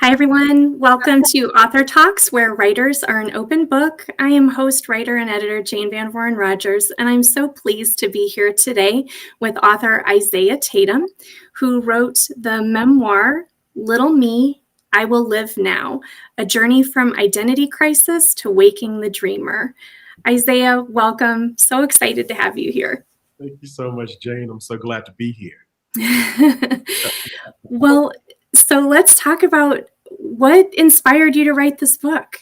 Hi, everyone. Welcome to Author Talks, where writers are an open book. I am host, writer, and editor Jane VanVooren Rogers, and I'm so pleased to be here today with author Isiah Tatum, who wrote the memoir, Little Me, I Will Live Now, a journey from identity crisis to waking the dreamer. Isiah, welcome. So excited to have you here. Thank you so much, Jane. I'm so glad to be here. Well, so let's talk about what inspired you to write this book.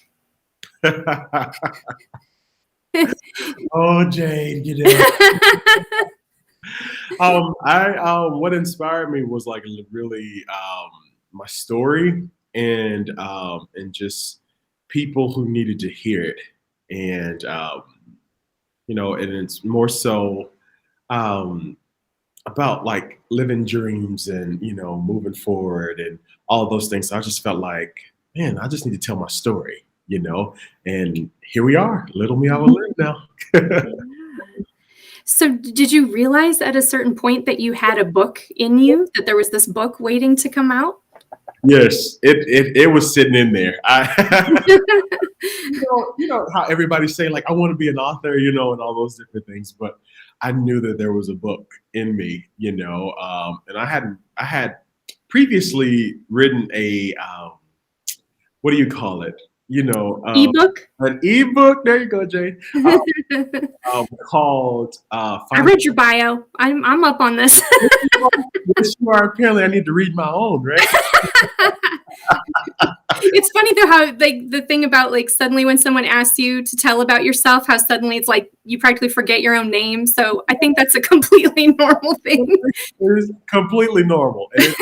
Oh, Jane, what inspired me was like really my story and just people who needed to hear it, and and it's more so about like living dreams and moving forward and all those things. So I just felt like, man, I just need to tell my story, and here we are. Little me, I will live now. So did you realize at a certain point that you had a book in you, that there was this book waiting to come out? Yes, it was sitting in there. You know how everybody say like, I want to be an author, and all those different things, but I knew that there was a book in me, and I had previously written a what do you call it? Ebook? An ebook. There you go, Jane. Called. I read your bio. I'm up on this. Yes, you are. Apparently, I need to read my own, right? It's funny though how like the thing about like suddenly when someone asks you to tell about yourself, how suddenly it's like you practically forget your own name. So I think that's a completely normal thing. It is completely normal. It's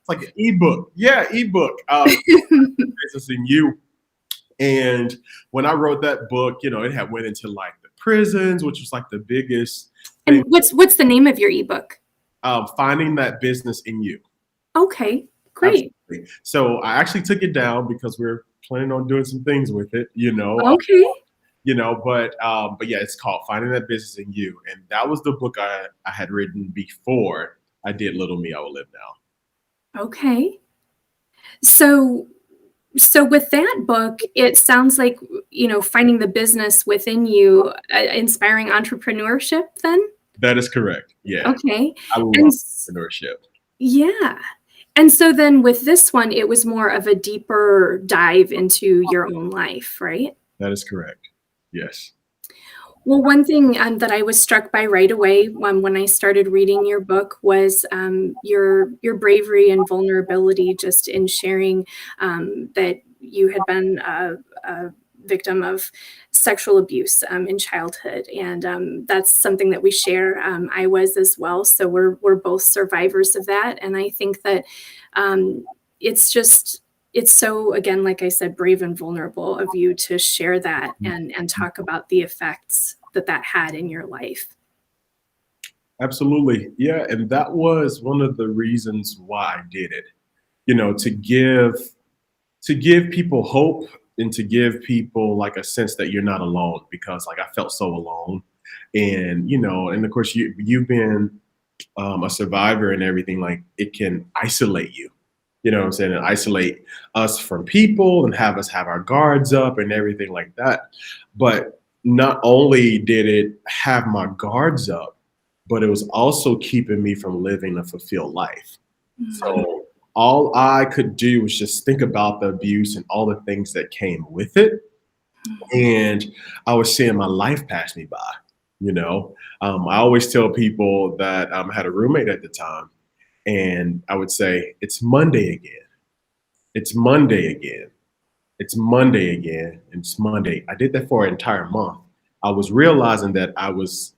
like an ebook. Yeah, ebook. Business in You. And when I wrote that book, it had went into like the prisons, which was like the biggest thing. And what's the name of your ebook? Finding That Business in You. Okay, great. Absolutely. So I actually took it down because we're planning on doing some things with it, Okay. But yeah, it's called Finding That Business in You. And that was the book I had written before I did Little Me, I Will Live Now. Okay. So with that book, it sounds like, finding the business within you, inspiring entrepreneurship then? That is correct. Yeah. Okay. I love entrepreneurship. Yeah. And so then with this one, it was more of a deeper dive into your own life, right? That is correct. Yes. Well, one thing that I was struck by right away when I started reading your book was your bravery and vulnerability, just in sharing that you had been a victim of sexual abuse in childhood, and that's something that we share. I was as well, so we're both survivors of that, and I think that it's so, again, like I said, brave and vulnerable of you to share that and talk about the effects that had in your life. Absolutely. Yeah. And that was one of the reasons why I did it, to give people hope and to give people like a sense that you're not alone, because like I felt so alone. And, and of course you've been a survivor and everything, like it can isolate you. You know what I'm saying? And isolate us from people and have us have our guards up and everything like that. But not only did it have my guards up, but it was also keeping me from living a fulfilled life. Mm-hmm. So all I could do was just think about the abuse and all the things that came with it. Mm-hmm. And I was seeing my life pass me by, I always tell people that I had a roommate at the time. And I would say, it's Monday again. It's Monday again. It's Monday again. And it's Monday. I did that for an entire month. I was realizing that I was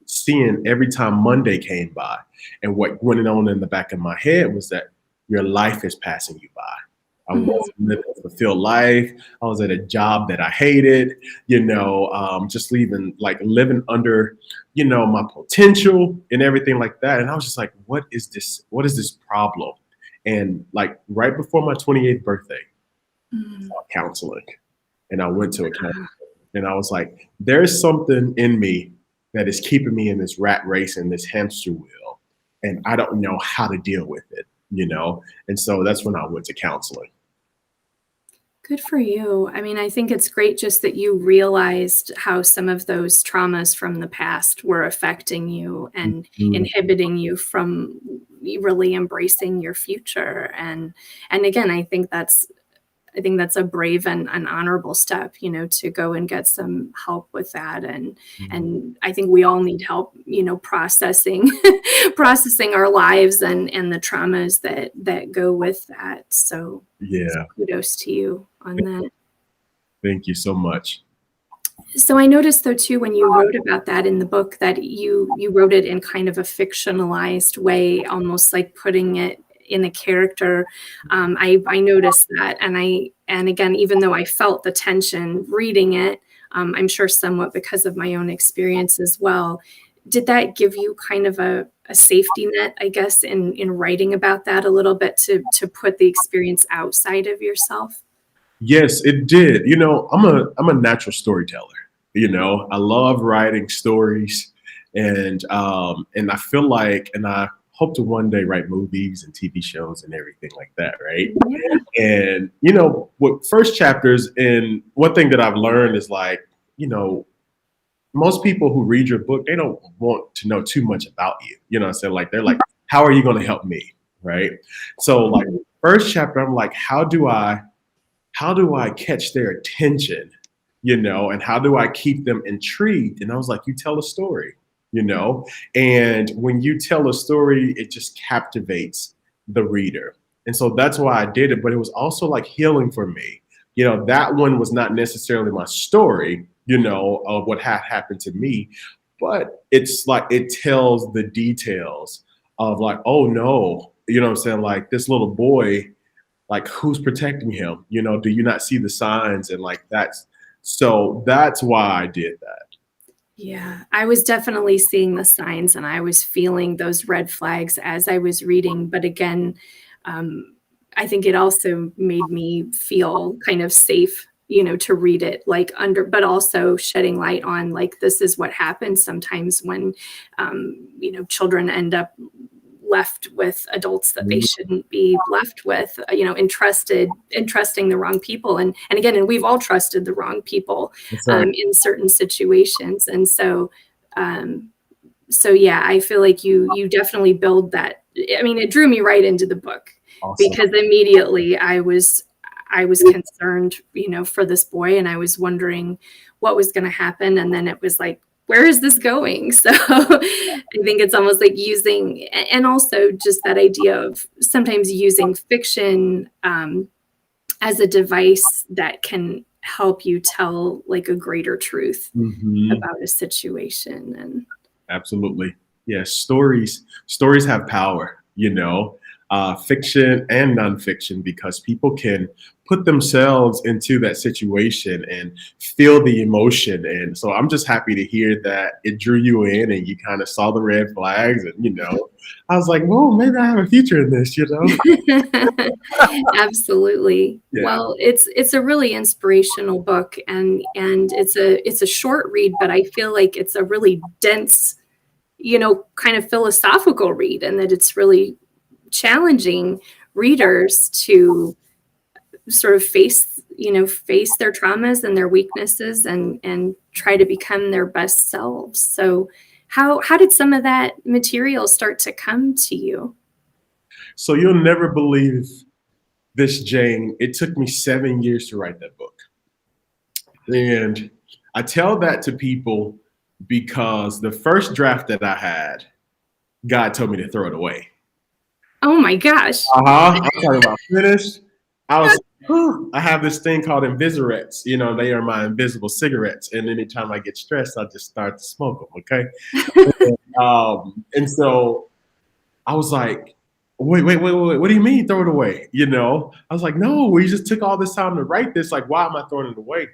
seeing every time Monday came by. And what went on in the back of my head was that your life is passing you by. I wasn't living a fulfilled life. I was at a job that I hated, just living under, my potential and everything like that. And I was just like, what is this? What is this problem? And like right before my 28th birthday, I saw counseling, and I went to a counselor, and I was like, there's something in me that is keeping me in this rat race and this hamster wheel, and I don't know how to deal with it, And so that's when I went to counseling. Good for you. I mean, I think it's great just that you realized how some of those traumas from the past were affecting you and Mhm. inhibiting you from really embracing your future. And again, I think that's a brave and honorable step, to go and get some help with that. And I think we all need help, processing processing our lives and the traumas that go with that. So Yeah. kudos to you on that. Thank you so much. So I noticed though too when you wrote about that in the book that you wrote it in kind of a fictionalized way, almost like putting it in a character. I noticed that, and again, even though I felt the tension reading it, I'm sure somewhat because of my own experience as well. Did that give you kind of a safety net, I guess, in writing about that a little bit to put the experience outside of yourself? Yes, it did. I'm a natural storyteller. I love writing stories, and I feel like, and I hope to one day write movies and TV shows and everything like that, right? Yeah. And with first chapters, and one thing that I've learned is like, you know, most people who read your book, they don't want to know too much about you. You know what I'm saying? Like they're like, how are you going to help me? Right. So like first chapter, I'm like, how do I catch their attention, and how do I keep them intrigued? And I was like, you tell a story, and when you tell a story, it just captivates the reader. And so that's why I did it. But it was also like healing for me. That one was not necessarily my story, of what had happened to me, but it's like it tells the details of like, oh no, what I'm saying? Like this little boy, like who's protecting him, do you not see the signs? And like that's why I did that. Yeah, I was definitely seeing the signs and I was feeling those red flags as I was reading. But again, um, I think it also made me feel kind of safe, to read it like but also shedding light on like this is what happens sometimes when, children end up left with adults that they shouldn't be left with, entrusting the wrong people. And again, and we've all trusted the wrong people That's right. in certain situations. And so yeah, I feel like you definitely build that. I mean, it drew me right into the book Awesome. because immediately I was concerned, for this boy, and I was wondering what was going to happen. And then it was like, where is this going? So I think it's almost like using, and also just that idea of sometimes using fiction as a device that can help you tell like a greater truth Hmm. about a situation. And Absolutely. Yeah, stories have power, fiction and nonfiction, because people can put themselves into that situation and feel the emotion. And so I'm just happy to hear that it drew you in and you kind of saw the red flags. And, I was like, well, maybe I have a future in this. absolutely. Yeah. Well, it's a really inspirational book, and it's a short read, but I feel like it's a really dense, kind of philosophical read, and that it's really challenging readers to sort of face their traumas and their weaknesses and try to become their best selves. So how did some of that material start to come to you? So you'll never believe this, Jane. It took me 7 years to write that book. And I tell that to people because the first draft that I had, God told me to throw it away. Oh my gosh. I'm talking about finished. I was, I have this thing called Invisirettes. They are my invisible cigarettes. And anytime I get stressed, I just start to smoke them. Okay. And so I was like, wait. What do you mean throw it away? I was like, no, we just took all this time to write this. Like, why am I throwing it away?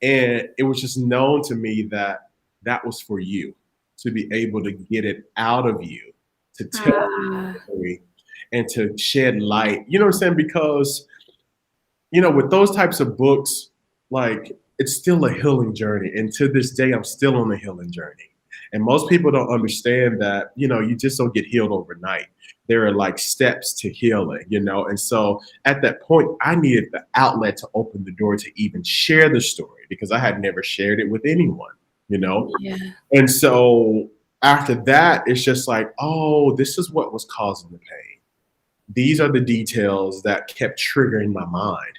And it was just known to me that that was for you to be able to get it out of you, to tell Ah, the story and to shed light. You know what I'm saying? Because, with those types of books, like it's still a healing journey. And to this day, I'm still on the healing journey. And most people don't understand that, you just don't get healed overnight. There are like steps to healing, And so at that point, I needed the outlet to open the door to even share the story because I had never shared it with anyone, Yeah. And so after that, it's just like, oh, this is what was causing the pain. These are the details that kept triggering my mind,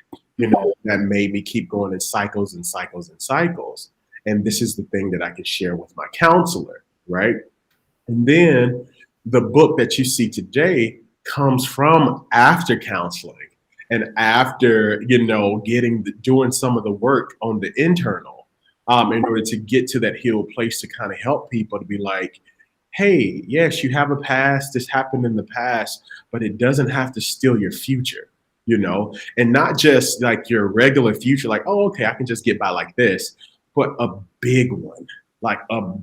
that made me keep going in cycles and cycles and cycles. And this is the thing that I can share with my counselor, right? And then the book that you see today comes from after counseling and after, doing some of the work on the internal, in order to get to that healed place to kind of help people to be like, hey, yes, you have a past. This happened in the past, but it doesn't have to steal your future, and not just like your regular future, like, oh, okay, I can just get by like this, but a big one, like a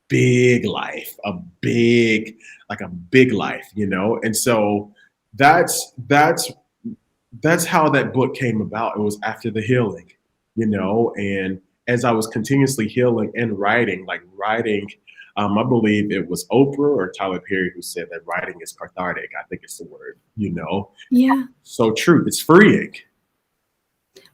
big life, like a big life, And so that's how that book came about. It was after the healing, and as I was continuously healing and writing, I believe it was Oprah or Tyler Perry who said that writing is cathartic. I think it's the word, Yeah. So true. It's freeing.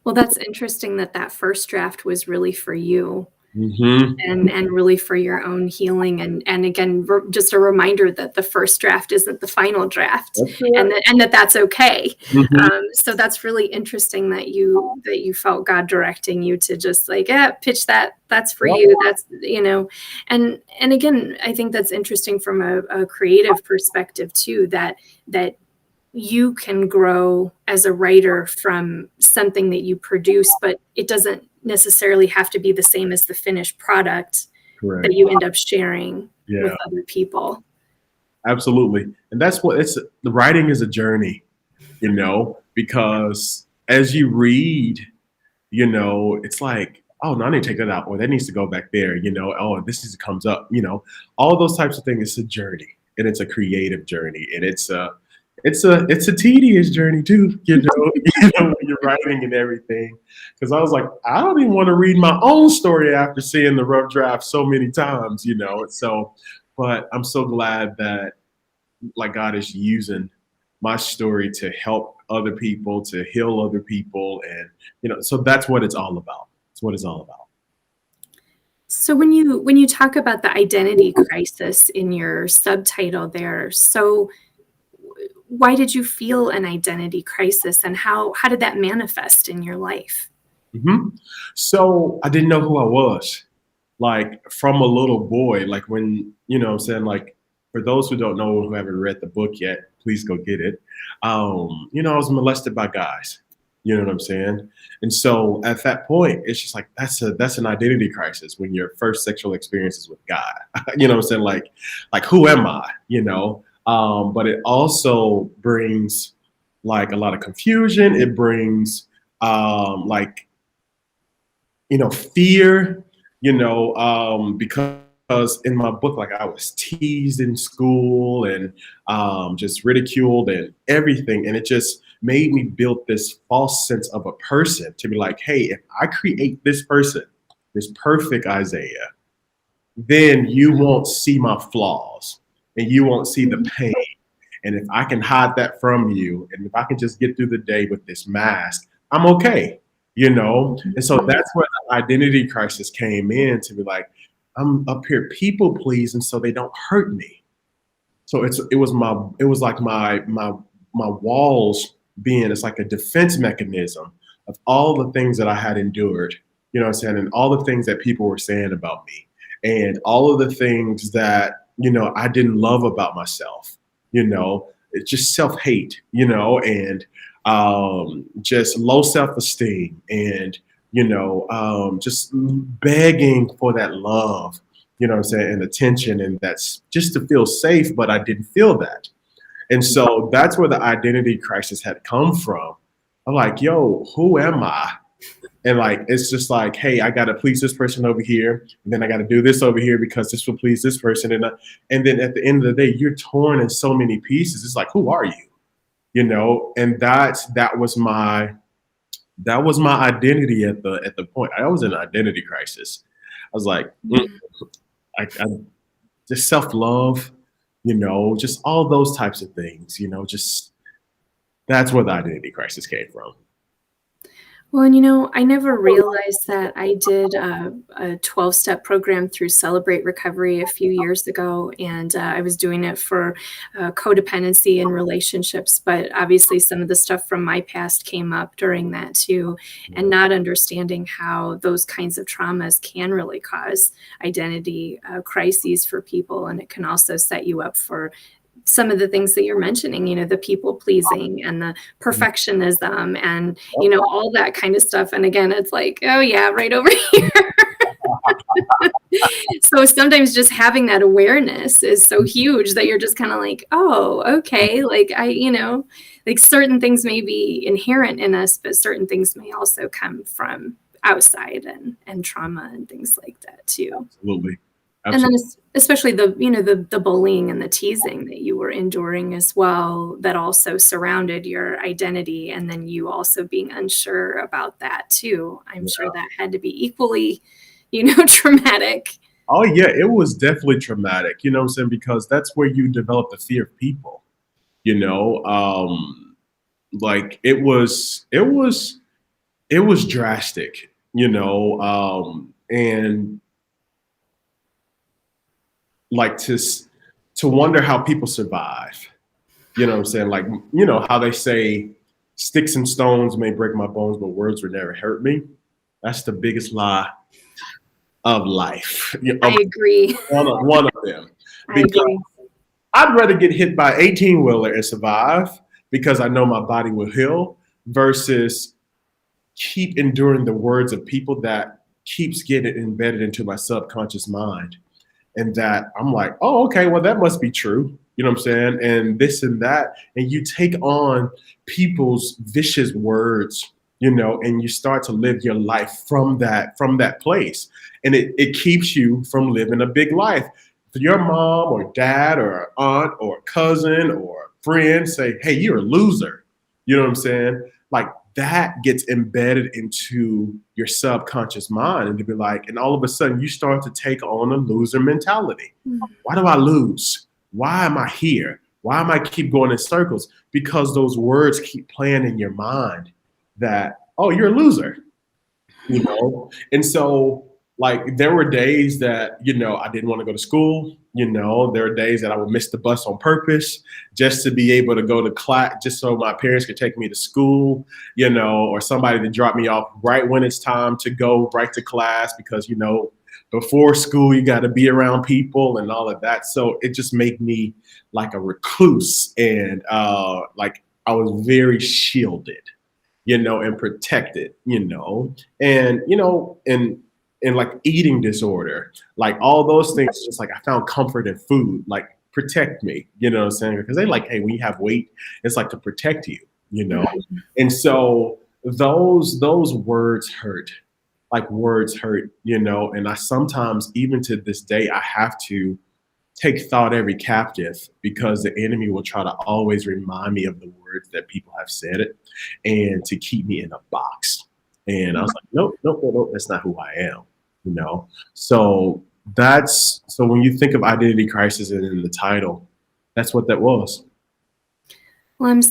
Well, that's interesting that first draft was really for you. Mm-hmm. And really for your own healing, and again, just a reminder that the first draft isn't the final draft, and that's okay. Mm-hmm. So that's really interesting that you felt God directing you to just like, pitch that's for you. That's, and again, I think that's interesting from a creative perspective too, that you can grow as a writer from something that you produce, but it doesn't necessarily have to be the same as the finished product. Correct. That you end up sharing with other people. Absolutely. And that's what the writing is a journey, because as you read, it's like, oh, no, I need to take that out, or that needs to go back there, oh, this comes up, all those types of things. It's a journey, and it's a creative journey, and it's a tedious journey too, when you're writing and everything. Because I was like, I don't even want to read my own story after seeing the rough draft so many times, So, but I'm so glad that like God is using my story to help other people, to heal other people, and so that's what it's all about. It's what it's all about. So when you talk about the identity crisis in your subtitle there, so why did you feel an identity crisis, and how did that manifest in your life? Mm-hmm. So I didn't know who I was, like from a little boy, like when, what I'm saying, like for those who don't know, who haven't read the book yet, please go get it. I was molested by guys, you know what I'm saying? And so at that point, it's just like, that's an identity crisis when your first sexual experience is with God, you know what I'm saying? Like, who am I, but it also brings like a lot of confusion. It brings fear, because in my book, like I was teased in school and just ridiculed and everything. And it just made me build this false sense of a person to be like, hey, if I create this person, this perfect Isiah, then you won't see my flaws and you won't see the pain. And if I can hide that from you, and if I can just get through the day with this mask, I'm okay, And so that's where the identity crisis came in, to be like, I'm up here people pleasing so they don't hurt me. So it was like my walls being, it's like a defense mechanism of all the things that I had endured, what I'm saying, and all the things that people were saying about me, and all of the things that, I didn't love about myself, it's just self-hate, and just low self-esteem, and, just begging for that love, what I'm saying, and attention, and that's just to feel safe, but I didn't feel that. And so that's where the identity crisis had come from. I'm like, yo, who am I? And like, it's just like, hey, I got to please this person over here. And then I got to do this over here because this will please this person. And then at the end of the day, you're torn in so many pieces. It's like, who are you? And that was my identity at the point. I was in an identity crisis. I was like, just self-love, just all those types of things, just that's where the identity crisis came from. Well, and I never realized that I did a 12-step program through Celebrate Recovery a few years ago, and I was doing it for codependency and relationships, but obviously some of the stuff from my past came up during that too, and not understanding how those kinds of traumas can really cause identity crises for people, and it can also set you up for some of the things that you're mentioning, the people pleasing and the perfectionism and, all that kind of stuff. And again, it's like, oh yeah, right over here. So sometimes just having that awareness is so huge that you're just kind of like, oh, okay. Like like certain things may be inherent in us, but certain things may also come from outside and trauma and things like that too. Absolutely. And then especially the bullying and the teasing that you were enduring as well, that also surrounded your identity. And then you also being unsure about that too. I'm sure that had to be equally, traumatic. Oh yeah, it was definitely traumatic, you know what I'm saying? Because that's where you develop the fear of people, like it was drastic, and like to wonder how people survive. You know what I'm saying? Like, how they say sticks and stones may break my bones, but words would never hurt me. That's the biggest lie of life. I agree. One of them. I agree. I'd rather get hit by 18-wheeler and survive because I know my body will heal versus keep enduring the words of people that keeps getting embedded into my subconscious mind. And that I'm like, oh, okay, well, that must be true. You know what I'm saying? And this and that. And you take on people's vicious words, and you start to live your life from that place. And it keeps you from living a big life. If your mom or dad or aunt or cousin or friend say, hey, you're a loser. You know what I'm saying? Like, that gets embedded into your subconscious mind, and to be like, and all of a sudden you start to take on a loser mentality. Why do I lose? Why am I here? Why am I keep going in circles? Because those words keep playing in your mind that, oh, you're a loser, And so like there were days that, I didn't want to go to school. There were days that I would miss the bus on purpose just to be able to go to class, just so my parents could take me to school, or somebody to drop me off right when it's time to go right to class because, before school, you got to be around people and all of that. So it just made me like a recluse, and like I was very shielded, and protected, and like eating disorder, like all those things, just like I found comfort in food, like protect me, you know what I'm saying? Because they like, hey, when you have weight, it's like to protect you, And so those words hurt, like words hurt, and I sometimes, even to this day, I have to take thought every captive because the enemy will try to always remind me of the words that people have said it and to keep me in a box. And I was like, nope, that's not who I am. So when you think of identity crisis and in the title, that's what that was. Well, I'm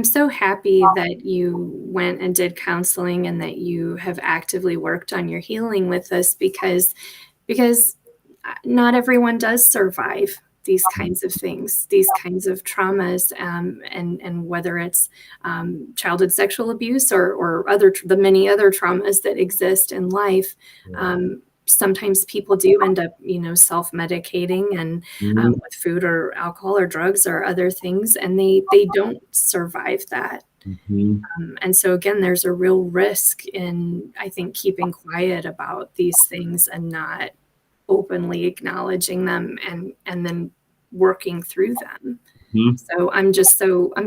so happy that you went and did counseling and that you have actively worked on your healing with us because not everyone does survive these kinds of things, these kinds of traumas, and whether it's childhood sexual abuse or the many other traumas that exist in life. Sometimes people do end up, self-medicating and with food or alcohol or drugs or other things, and they don't survive that. And so again, there's a real risk in, I think, keeping quiet about these things and not openly acknowledging them and then working through them. So I'm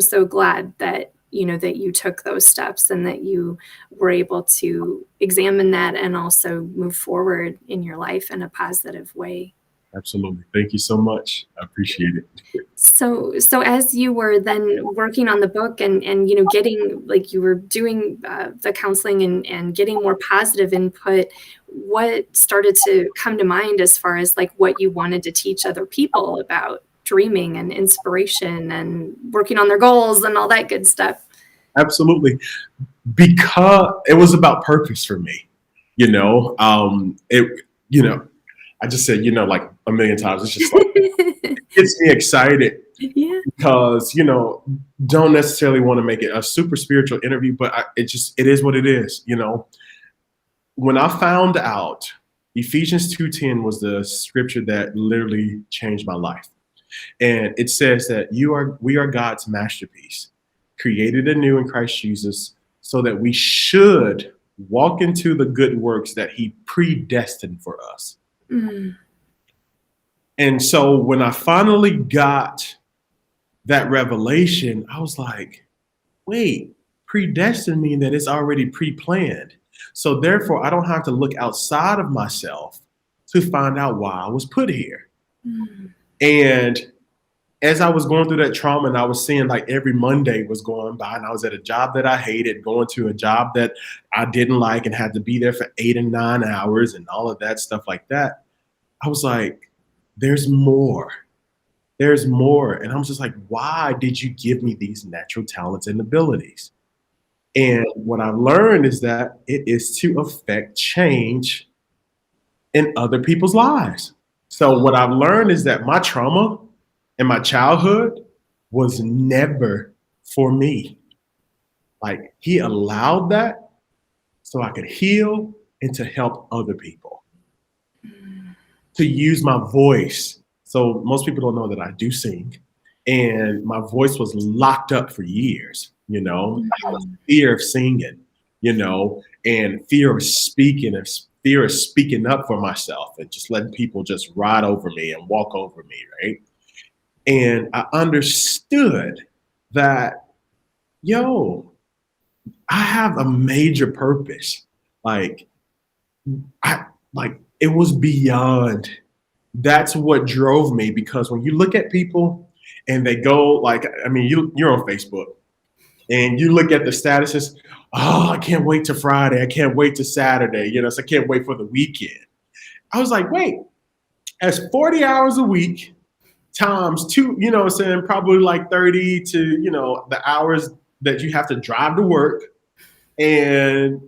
so glad that that you took those steps and that you were able to examine that and also move forward in your life in a positive way. Absolutely. Thank you so much. I appreciate it. So as you were then working on the book and getting like you were doing the counseling and getting more positive input, what started to come to mind as far as like what you wanted to teach other people about dreaming and inspiration and working on their goals and all that good stuff? Absolutely. Because it was about purpose for me, it, I just said, like a million times, it's just like, it gets me excited Yeah. because, don't necessarily want to make it a super spiritual interview, but it is what it is. When I found out Ephesians 2:10 was the scripture that literally changed my life. And it says that we are God's masterpiece, created anew in Christ Jesus, so that we should walk into the good works that he predestined for us. Mm. And so when I finally got that revelation, I was like, wait, predestined mean that it's already pre-planned. So therefore, I don't have to look outside of myself to find out why I was put here. Mm. And as I was going through that trauma and I was seeing like every Monday was going by and I was at a job that I hated, going to a job that I didn't like and had to be there for 8 and 9 hours and all of that stuff like that, I was like, there's more. There's more. And I'm just like, why did you give me these natural talents and abilities? And what I've learned is that it is to affect change in other people's lives. So what I've learned is that my trauma in my childhood was never for me. Like he allowed that so I could heal and to help other people, to use my voice. So most people don't know that I do sing, and my voice was locked up for years. I had a fear of singing, and fear of speaking, and fear of speaking up for myself, and just letting people just ride over me and walk over me, right? And I understood that, I have a major purpose. Like, it was beyond. That's what drove me, because when you look at people and they go like, I mean, you're on Facebook and you look at the statuses, oh, I can't wait to Friday. I can't wait to Saturday. So I can't wait for the weekend. I was like, wait, that's 40 hours a week times two, what I'm saying, probably like 30 to, the hours that you have to drive to work, and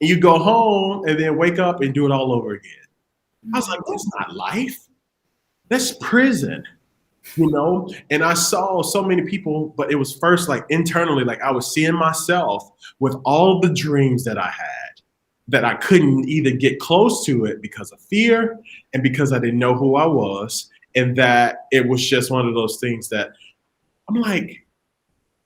you go home and then wake up and do it all over again. I was like, that's not life. That's prison, And I saw so many people, but it was first like internally, like I was seeing myself with all the dreams that I had, that I couldn't either get close to it because of fear and because I didn't know who I was. And that it was just one of those things that I'm like,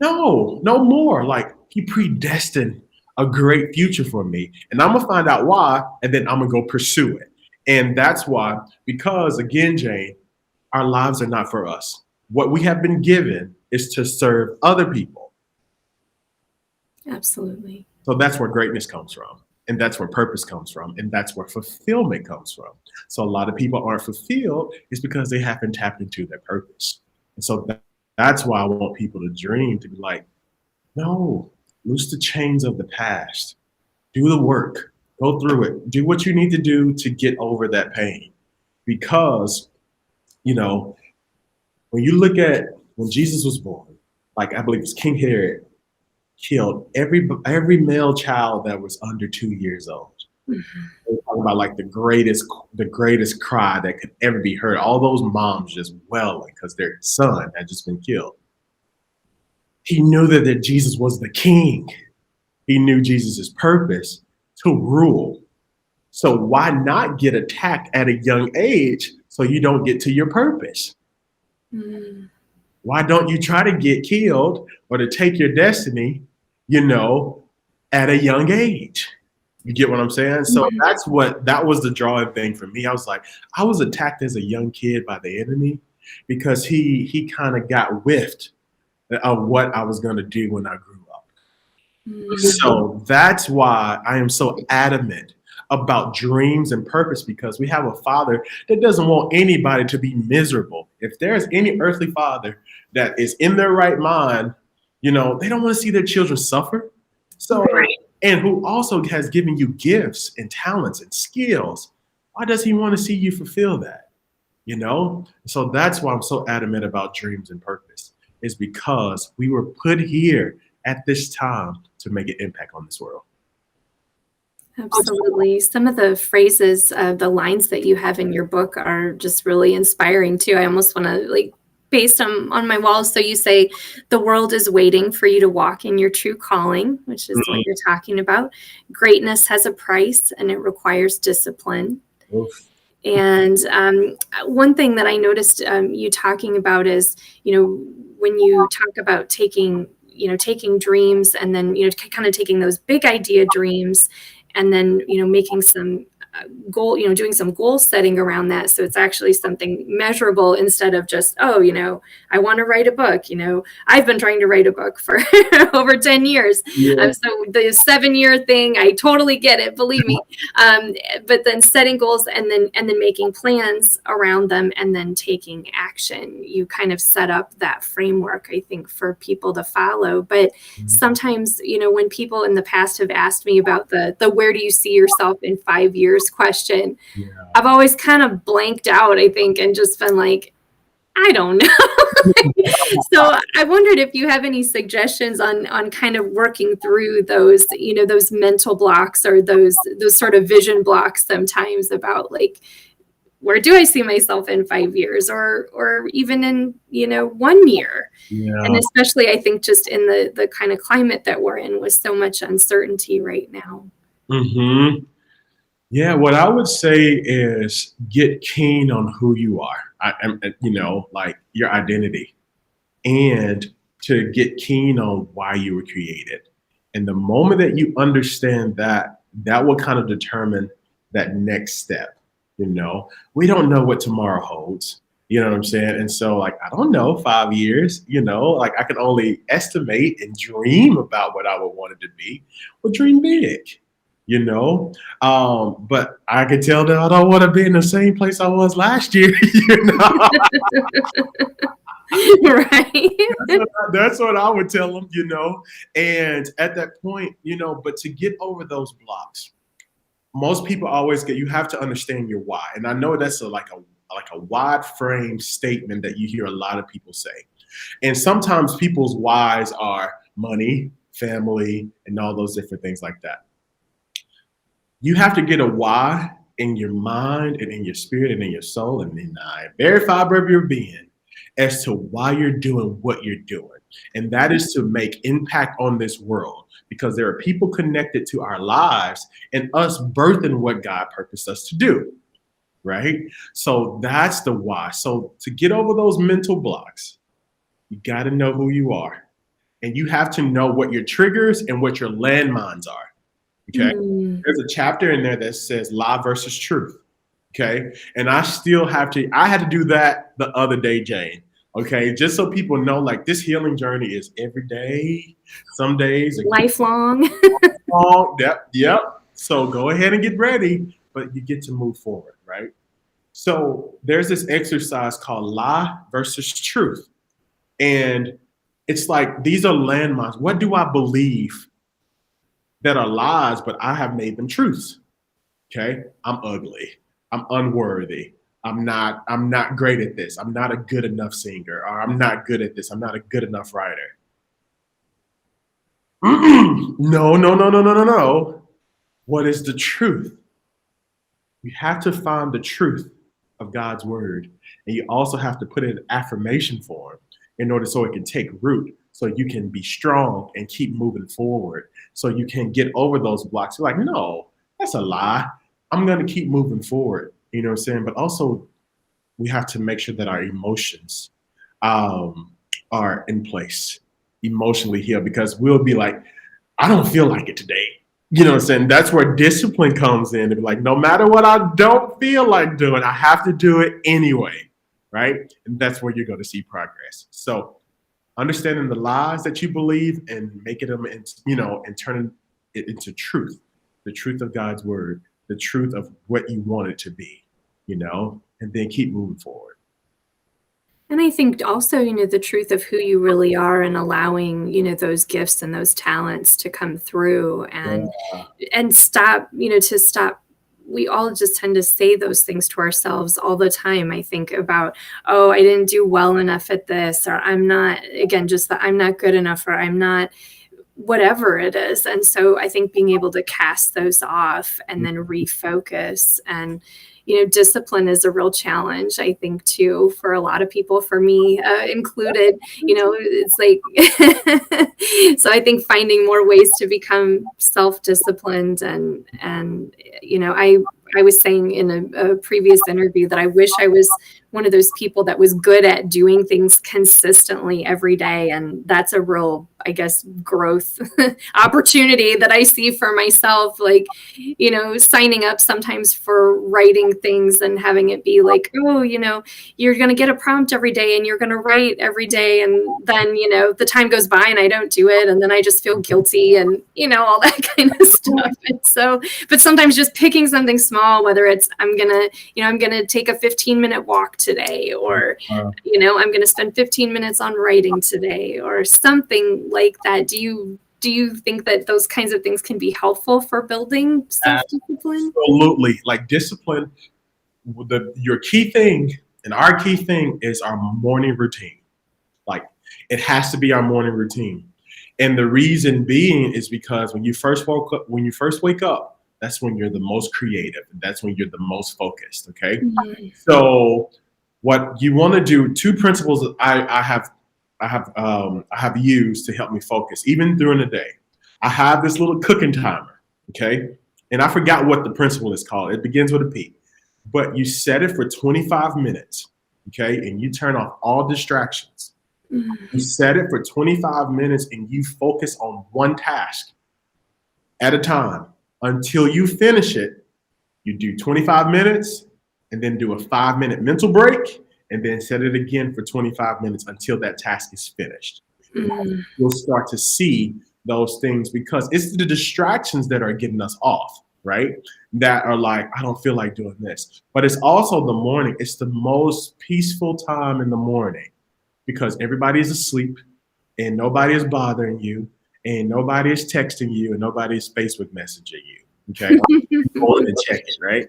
no more. Like he predestined a great future for me. And I'm going to find out why, and then I'm going to go pursue it. And that's why, because again, Jane, our lives are not for us. What we have been given is to serve other people. Absolutely. So that's where greatness comes from. And that's where purpose comes from. And that's where fulfillment comes from. So a lot of people aren't fulfilled is because they haven't tapped into their purpose. And so that's why I want people to dream, to be like, no, loose the chains of the past. Do the work. Go through it. Do what you need to do to get over that pain. Because, when you look at when Jesus was born, like I believe it was King Herod, killed every male child that was under 2 years old. Mm-hmm. We're talking about like the greatest cry that could ever be heard. All those moms just wailing because their son had just been killed. He knew that Jesus was the king. He knew Jesus' purpose to rule. So why not get attacked at a young age so you don't get to your purpose? Mm. Why don't you try to get killed or to take your destiny, at a young age? You get what I'm saying? So that was the drawing thing for me. I was like, I was attacked as a young kid by the enemy because he kind of got whiffed of what I was going to do when I grew up. Mm-hmm. So that's why I am so adamant about dreams and purpose, because we have a father that doesn't want anybody to be miserable. If there's any earthly father that is in their right mind, they don't want to see their children suffer. So, Right. and who also has given you gifts and talents and skills, why does he want to see you fulfill that? So that's why I'm so adamant about dreams and purpose, is because we were put here at this time to make an impact on this world. Absolutely. Some of the phrases, the lines that you have in your book are just really inspiring too. I almost want to paste them on my walls. So you say, the world is waiting for you to walk in your true calling, which is what you're talking about. Greatness has a price and it requires discipline. Oof. And one thing that I noticed you talking about is, when you talk about taking dreams and then, kind of taking those big idea dreams and then, making some goal, doing some goal setting around that. So it's actually something measurable instead of just, I want to write a book. I've been trying to write a book for over 10 years. Yeah. So the 7-year thing, I totally get it, believe me. But then setting goals and then making plans around them and then taking action, you kind of set up that framework, I think, for people to follow. But sometimes, when people in the past have asked me about the where do you see yourself in 5 years question, Yeah. I've always kind of blanked out, I think, and just been like, I don't know. So I wondered if you have any suggestions on kind of working through those, those mental blocks or those sort of vision blocks sometimes about where do I see myself in 5 years or even in, 1 year? Yeah. And especially, I think, just in the kind of climate that we're in with so much uncertainty right now. Mm-hmm. Yeah, what I would say is get keen on who you are, like your identity, and to get keen on why you were created. And the moment that you understand that, that will kind of determine that next step. We don't know what tomorrow holds. You know what I'm saying? And so, I don't know, 5 years, I can only estimate and dream about what I would want it to be. Well, dream big. But I can tell that I don't want to be in the same place I was last year. Right. That's what I would tell them, And at that point, but to get over those blocks, most people always you have to understand your why. And I know that's like a wide frame statement that you hear a lot of people say. And sometimes people's whys are money, family, and all those different things like that. You have to get a why in your mind and in your spirit and in your soul and in the very fiber of your being as to why you're doing what you're doing. And that is to make impact on this world, because there are people connected to our lives and us birthing what God purposed us to do, right? So that's the why. So to get over those mental blocks, you got to know who you are. And you have to know what your triggers and what your landmines are. Okay. There's a chapter in there that says lie versus truth. Okay. And I had to do that the other day, Jane. Okay. Just so people know, this healing journey is every day, some days. Lifelong. Yep. So go ahead and get ready, but you get to move forward, right? So there's this exercise called lie versus truth. And it's these are landmines. What do I believe that are lies, but I have made them truths? Okay. I'm ugly. I'm unworthy. I'm not great at this. I'm not a good enough singer, or I'm not good at this. I'm not a good enough writer. No. What is the truth? You have to find the truth of God's word. And you also have to put it in affirmation form in order so it can take root, so you can be strong and keep moving forward, so you can get over those blocks. You're like, no, that's a lie. I'm going to keep moving forward. You know what I'm saying? But also, we have to make sure that our emotions are in place, emotionally healed, because we'll be like, I don't feel like it today. You know what I'm saying? That's where discipline comes in. To be like, no matter what I don't feel like doing, I have to do it anyway, right? And that's where you're going to see progress. So understanding the lies that you believe and making them, and turning it into truth, the truth of God's word. the truth of what you want it to be, and then keep moving forward. And I think also, the truth of who you really are and allowing, those gifts and those talents to come through and stop, to stop. We all just tend to say those things to ourselves all the time. I think about, oh, I didn't do well enough at this, or I'm not, again, just that I'm not good enough, or I'm not, whatever it is. And so I think being able to cast those off and then refocus, and discipline is a real challenge, I think, too, for a lot of people, for me included. It's like so I think finding more ways to become self-disciplined, and I was saying in a previous interview that I wish I was one of those people that was good at doing things consistently every day. And that's a real, I guess, growth opportunity that I see for myself, like, signing up sometimes for writing things and having it be like, oh, you're going to get a prompt every day and you're going to write every day. And then, the time goes by and I don't do it. And then I just feel guilty and, all that kind of stuff. And so, but sometimes just picking something small, whether it's I'm going to take a 15-minute walk today, or, I'm going to spend 15 minutes on writing today, or something like that. Do you think that those kinds of things can be helpful for building self-discipline? Absolutely. Like discipline, your key thing and our key thing is our morning routine. Like it has to be our morning routine. And the reason being is because when you first wake up, that's when you're the most creative. That's when you're the most focused. Okay. Mm-hmm. So what you want to do, two principles that I have used to help me focus, even during the day. I have this little cooking timer. Okay. And I forgot what the principle is called. It begins with a P, but you set it for 25 minutes. Okay. And you turn off all distractions. You set it for 25 minutes and you focus on one task at a time until you finish it. You do 25 minutes and then do a 5-minute mental break and then set it again for 25 minutes until that task is finished. You'll start to see those things, because it's the distractions that are getting us off, right? That are like, I don't feel like doing this. But it's also the morning. It's the most peaceful time in the morning, because everybody is asleep and nobody is bothering you and nobody is texting you and nobody is Facebook messaging you. Okay. Going to check it, right?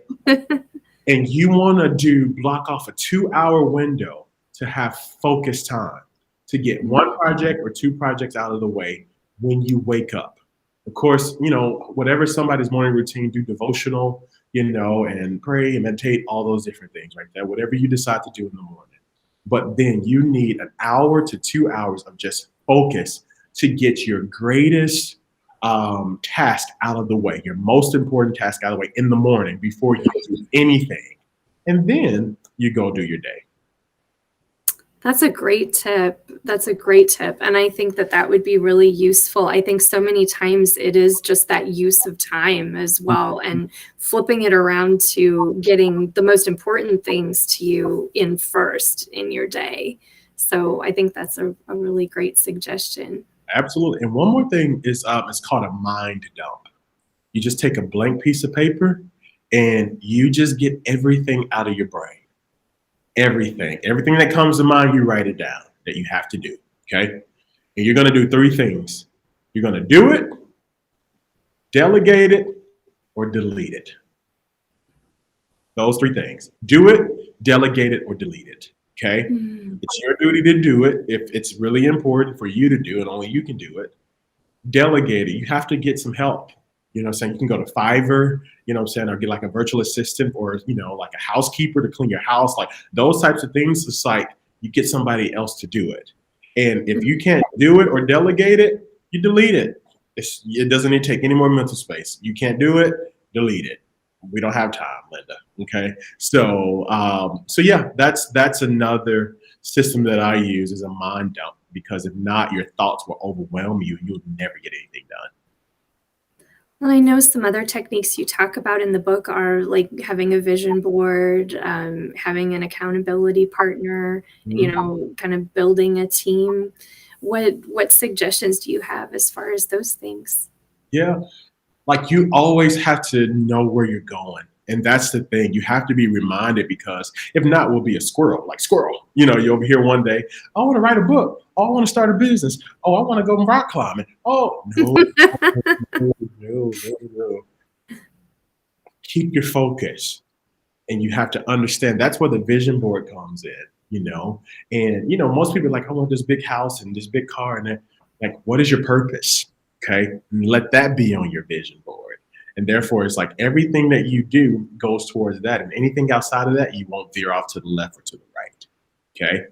And you want to block off a 2-hour window to have focused time to get one project or two projects out of the way when you wake up. Of course, whatever somebody's morning routine, do devotional, and pray and meditate, all those different things right there, whatever you decide to do in the morning. But then you need an hour to 2 hours of just focus to get your greatest task out of the way, your most important task out of the way in the morning before you do anything. And then you go do your day. That's a great tip. And I think that would be really useful. I think so many times it is just that use of time as well, and flipping it around to getting the most important things to you in first in your day. So I think that's a really great suggestion. Absolutely. And one more thing is it's called a mind dump. You just take a blank piece of paper and you just get everything out of your brain. Everything that comes to mind, you write it down that you have to do. Okay. And you're going to do 3 things. You're going to do it, delegate it, or delete it. Those 3 things. Do it, delegate it, or delete it. Okay. It's your duty to do it if it's really important for you to do it, only you can do it. Delegate it. You have to get some help. You can go to Fiverr, or get like a virtual assistant, or, like a housekeeper to clean your house, like those types of things. It's like you get somebody else to do it. And if you can't do it or delegate it, you delete it. It doesn't need to take any more mental space. You can't do it, delete it. We don't have time, Linda. Okay. So yeah, that's another system that I use, is a mind dump, because if not, your thoughts will overwhelm you and you'll never get anything done. Well, I know some other techniques you talk about in the book are like having a vision board, having an accountability partner, kind of building a team. What suggestions do you have as far as those things? Yeah. like you always have to know where you're going. And that's the thing. You have to be reminded, because if not, we'll be a squirrel, like squirrel. You know, you're over here one day, I want to write a book. Oh, I want to start a business. Oh, I want to go rock climbing. Oh, no, no. Keep your focus. And you have to understand that's where the vision board comes in, you know. And, you know, most people are like, I want this big house and this big car. And then, like, what is your purpose? Okay. And let that be on your vision board. And therefore, it's like everything that you do goes towards that. And anything outside of that, you won't veer off to the left or to the right. Okay.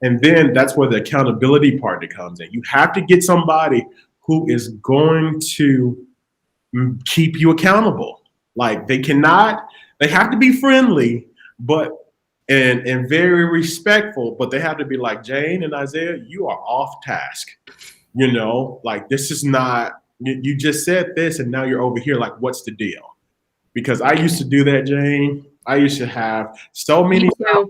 And then that's where the accountability partner comes in. You have to get somebody who is going to keep you accountable. Like they have to be friendly, but and very respectful, but they have to be like, Jane and Isiah, you are off task. You know, like this is not, you just said this and now you're over here. Like, what's the deal? Because I used to do that, Jane. I used to have so many. I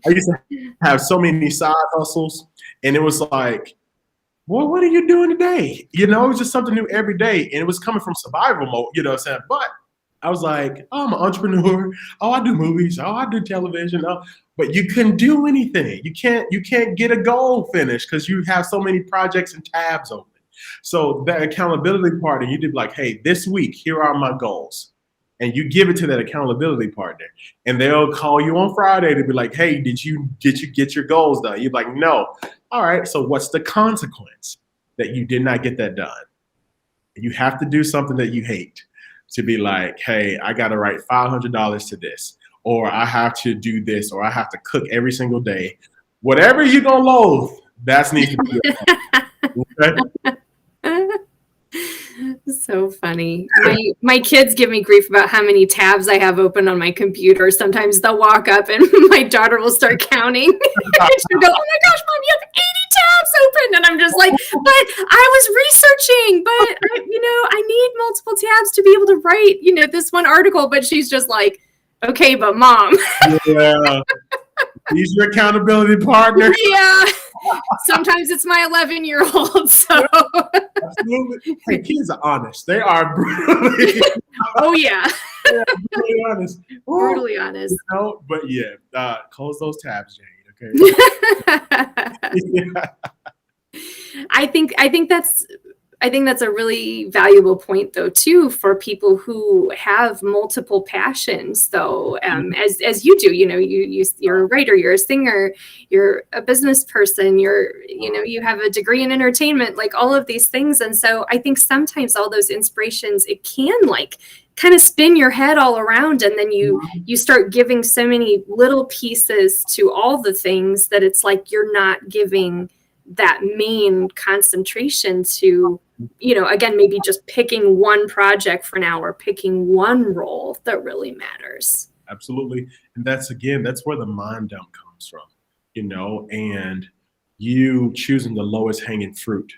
used to have so many side hustles, and it was like, well, what are you doing today? You know, it was just something new every day, and it was coming from survival mode. You know what I'm saying? But I was like, oh, I'm an entrepreneur. Oh, I do movies. Oh, I do television. Oh, but you couldn't do anything. You can't get a goal finished because you have so many projects and tabs open. So that accountability partner, you did like, hey, this week, here are my goals. And you give it to that accountability partner. And they'll call you on Friday to be like, hey, did you get your goals done? You're like, no. All right, so what's the consequence that you did not get that done? You have to do something that you hate to be like, hey, I got to write $500 to this, or I have to do this, or I have to cook every single day. Whatever you're going to loathe, that needs to be okay? So funny. My kids give me grief about how many tabs I have open on my computer. Sometimes they'll walk up and my daughter will start counting. She'll go, oh my gosh, Mom, you have 80 tabs open. And I'm just like, but I was researching, but I need multiple tabs to be able to write, this one article. But she's just like, okay, but Mom. Yeah. He's your accountability partner. Yeah. Sometimes it's my 11-year-old. So absolutely. Hey, kids are honest. They are brutally. Oh yeah. Yeah, brutally honest. Brutally honest. But yeah, close those tabs, Jane. Okay. Yeah. I think that's a really valuable point, though, too, for people who have multiple passions. Though, as you do, you're a writer, you're a singer, you're a business person, you have a degree in entertainment, like all of these things. And so I think sometimes all those inspirations, it can like kind of spin your head all around, and then you start giving so many little pieces to all the things that it's like you're not giving that main concentration to, again, maybe just picking one project for now or picking one role that really matters. Absolutely. And that's where the mind dump comes from, and you choosing the lowest hanging fruit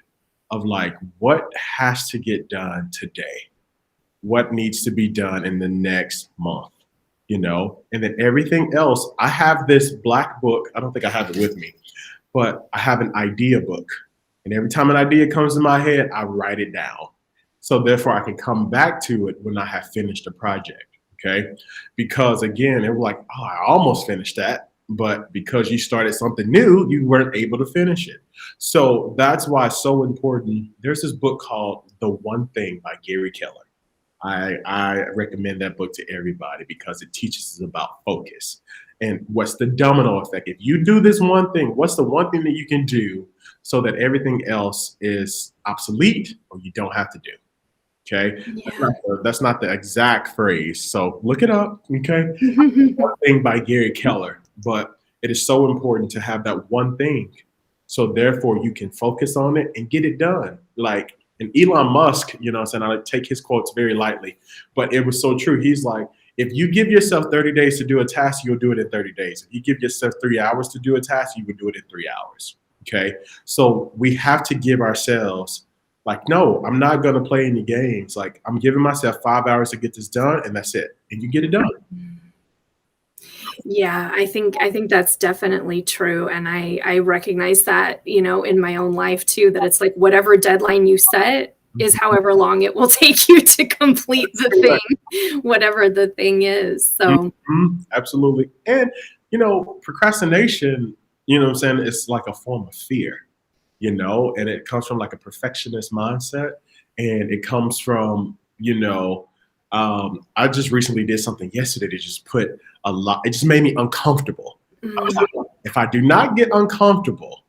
of like, what has to get done today? What needs to be done in the next month? And then everything else, I have this black book. I don't think I have it with me, but I have an idea book. And every time an idea comes in my head, I write it down. So therefore I can come back to it when I have finished a project. Okay. Because again, it was like, oh, I almost finished that. But because you started something new, you weren't able to finish it. So that's why it's so important. There's this book called The One Thing by Gary Keller. I recommend that book to everybody because it teaches us about focus and what's the domino effect. If you do this one thing, what's the one thing that you can do so that everything else is obsolete or you don't have to do? Okay. Yeah. That's not the exact phrase. So look it up. Okay. One Thing by Gary Keller. But it is so important to have that one thing. So therefore you can focus on it and get it done. Like, and Elon Musk, I take his quotes very lightly, but it was so true. He's like, if you give yourself 30 days to do a task, you'll do it in 30 days. If you give yourself 3 hours to do a task, you would do it in 3 hours. Okay. So we have to give ourselves like, no, I'm not going to play any games. Like I'm giving myself 5 hours to get this done and that's it. And you get it done. Yeah, I think that's definitely true. And I recognize that, in my own life too, that it's like whatever deadline you set, is however long it will take you to complete the thing, whatever the thing is. So absolutely. And, procrastination, what I'm saying, it's like a form of fear, and it comes from like a perfectionist mindset. And it comes from, I just recently did something yesterday to just put a lot, it just made me uncomfortable. I was like, if I do not get uncomfortable,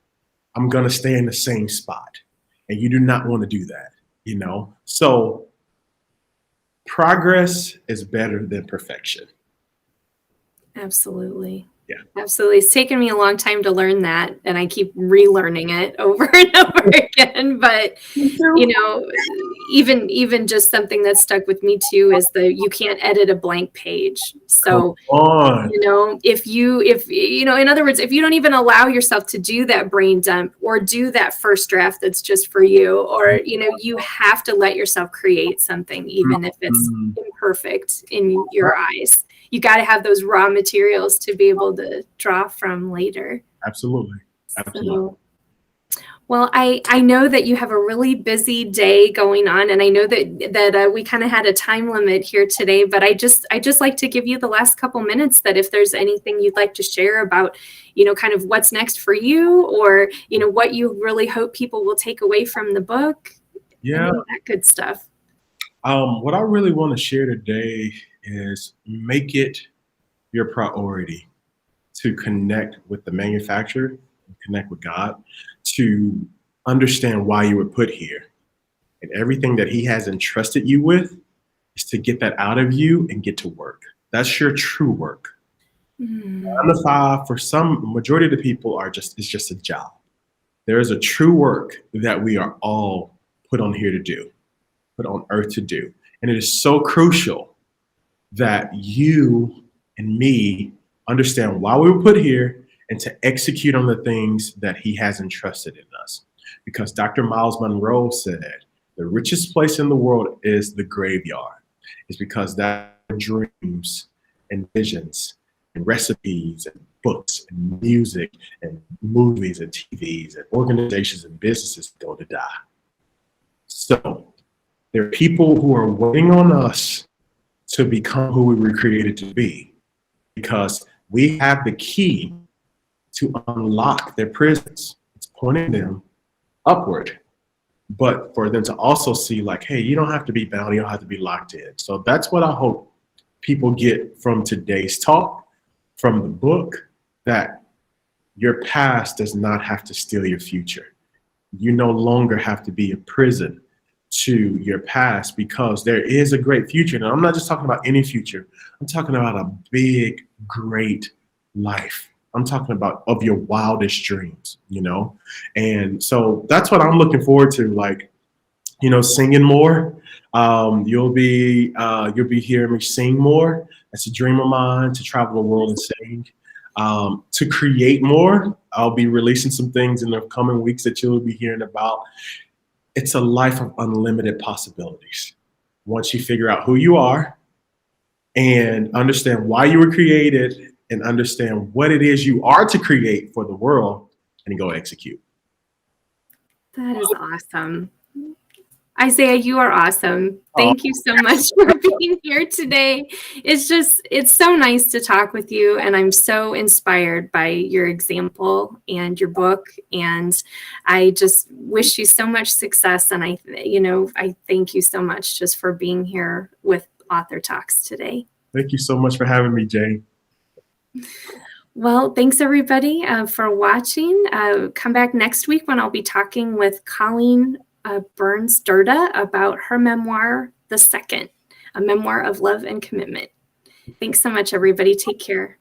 I'm going to stay in the same spot. And you do not want to do that, So progress is better than perfection. Absolutely. Yeah. Absolutely. It's taken me a long time to learn that, and I keep relearning it over and over again. But, even just something that stuck with me too is you can't edit a blank page. So, in other words, if you don't even allow yourself to do that brain dump or do that first draft that's just for you, or, you have to let yourself create something, even if it's imperfect in your eyes. You got to have those raw materials to be able to draw from later. Absolutely. So, well, I know that you have a really busy day going on, and I know that we kind of had a time limit here today, but I just like to give you the last couple minutes, that if there's anything you'd like to share about, kind of what's next for you, or, what you really hope people will take away from the book. Yeah. That good stuff. What I really want to share today is make it your priority to connect with the manufacturer, connect with God, to understand why you were put here. And everything that he has entrusted you with is to get that out of you and get to work. That's your true work. 9 to 5 for some majority of the people it's just a job. There is a true work that we are all put on here to do, put on earth to do. And it is so crucial that you and me understand why we were put here and to execute on the things that he has entrusted in us. Because Dr. Miles Monroe said, the richest place in the world is the graveyard. It's because that dreams and visions and recipes and books and music and movies and TVs and organizations and businesses go to die. So there are people who are waiting on us to become who we were created to be, because we have the key to unlock their prisons. It's pointing them upward, but for them to also see like, hey, you don't have to be bound, you don't have to be locked in. So that's what I hope people get from today's talk, from the book, that your past does not have to steal your future. You no longer have to be a prison to your past, because there is a great future. And I'm not just talking about any future. I'm talking about a big, great life. I'm talking about of your wildest dreams, And so that's what I'm looking forward to, like, singing more. You'll be hearing me sing more. That's a dream of mine, to travel the world and sing. To create more, I'll be releasing some things in the coming weeks that you'll be hearing about. It's a life of unlimited possibilities. Once you figure out who you are and understand why you were created and understand what it is you are to create for the world, and go execute. That is awesome. Isiah, you are awesome. Thank you so much for being here today. It's so nice to talk with you, and I'm so inspired by your example and your book, and I just wish you so much success, and I thank you so much just for being here with Author Talks today. Thank you so much for having me, Jane. Well, thanks everybody for watching. Come back next week when I'll be talking with Colleen Burns Durda about her memoir, The Second, a memoir of love and commitment. Thanks so much, everybody. Take care.